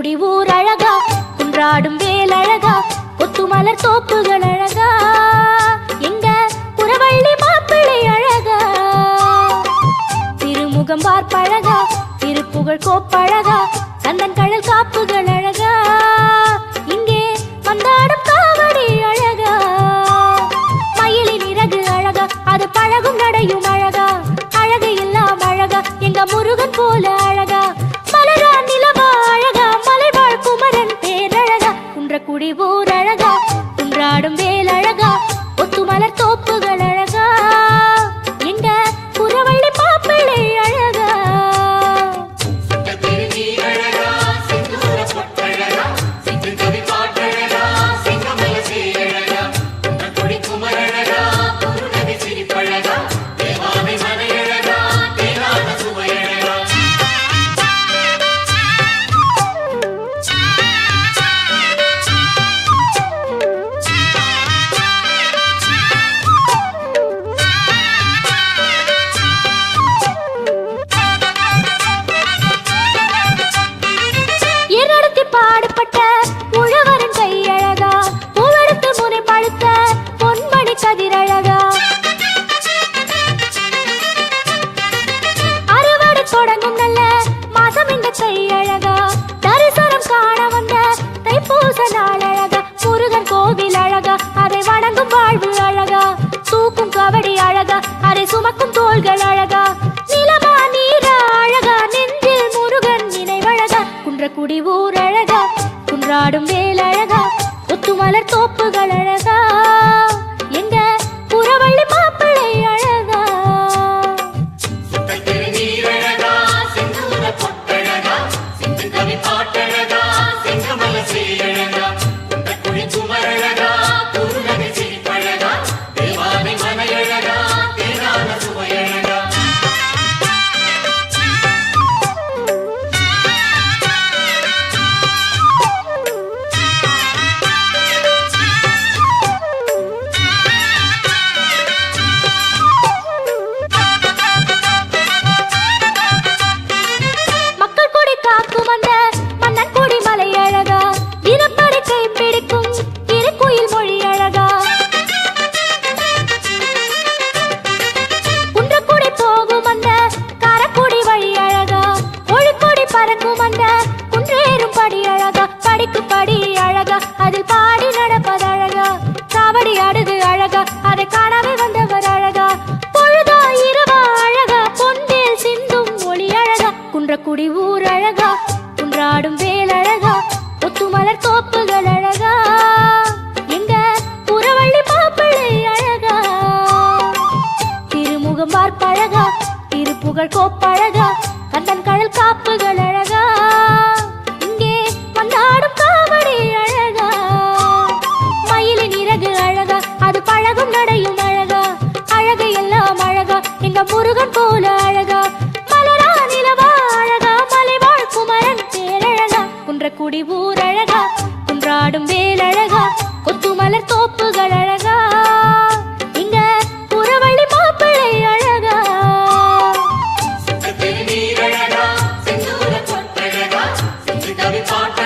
குன்றக்குடி ஊர் அழகா, குன்றாடும் வேல் அழகா, கொத்துமலர் தோப்புகள் அழகா, எங்க புறவள்ளி மாப்பிள்ளை அழகா, திருமுகம் பார்ப்பழகா, திருப்புகழ் கோப்பழகா, கந்தன் கடல் காப்புகள் அழகா, இங்கே வந்தாடும் காவடி அழகா, மயிலின் இறகு அழகா, அது பழகும் நடையும் அழகா, அழகு எல்லாம் அழகா, எங்க முருகன் போல அழகா, மலரா நிலவா அழகா, மலைவாழ் குமரன் பேரழகா, குன்றக்குடி ஊர் அழகா, குன்றாடும் வேல் அழகா, ஒத்துமலர் தோப்புகள் அழகா, எங்க புறவள்ளி மாப்பிள்ளை அழகா. பாடுபட்ட உழவரின் கையழகா, பூவெடுத்து முனை பழுத்த பொன்மணி கதிரழகா, அறுவடை தொடங்கும் நல்ல மாசம் இந்த கையழகா, தரிசனம் காண வந்த தைப்பூச நாள் அழகா, முருகன் கோவில் அழகா, அதை வணங்கும் வாழ்வு அழகா, தூக்கும் கவடி அழகா, அதை சுமக்கும் தோள்கள் அழகா, நிலமா நீரா அழகா, நெஞ்சில் முருகன் நினைவழகா, குன்றக்குடி ஊர் அழகா, குன்றாடும் வேல் அழகா, ஒத்துமலர் தோப்புகள் அழகா, எங்க புறவள்ளி மாப்பிள்ளை அழகா. படி அழகா, அதில் பாடி நடப்பது அழகா, காவடி ஆடுது அழகா, அதை காணாமே வந்தவர் அழகா, பொழுதா இரவா அழகா, பொன்வேல் சிந்தும் ஒளி அழகா, குன்றக்குடி ஊர் அழகா, குன்றாடும் வேல் அழகா, ஒத்துமலர் தோப்புகள் அழகா, எங்க புறவள்ளி மாப்பிள்ளை அழகா, திருமுகம் பார்ப்பழகா, திருப்புகழ் கோப்பழகா, கந்தன் கடல் காப்புகள் அழகா, இங்கே வந்தாடும் காவடி அழகா, மயிலின் இறகு அழகா, அது பழகும் நடையும் அழகா, அழகு எல்லாம் அழகா, எங்க முருகன் போல அழகா, மலரா நிலவா அழகா, மலைவாழ் குமரன் பேரழகா, குன்றக்குடி ஊர் அழகா, குன்றாடும் வேல் அழகா, கொத்துமலர் தோப்புகள் அழகா, இங்க புறவள்ளி மாப்பிள்ளை அழகா. பாட்ட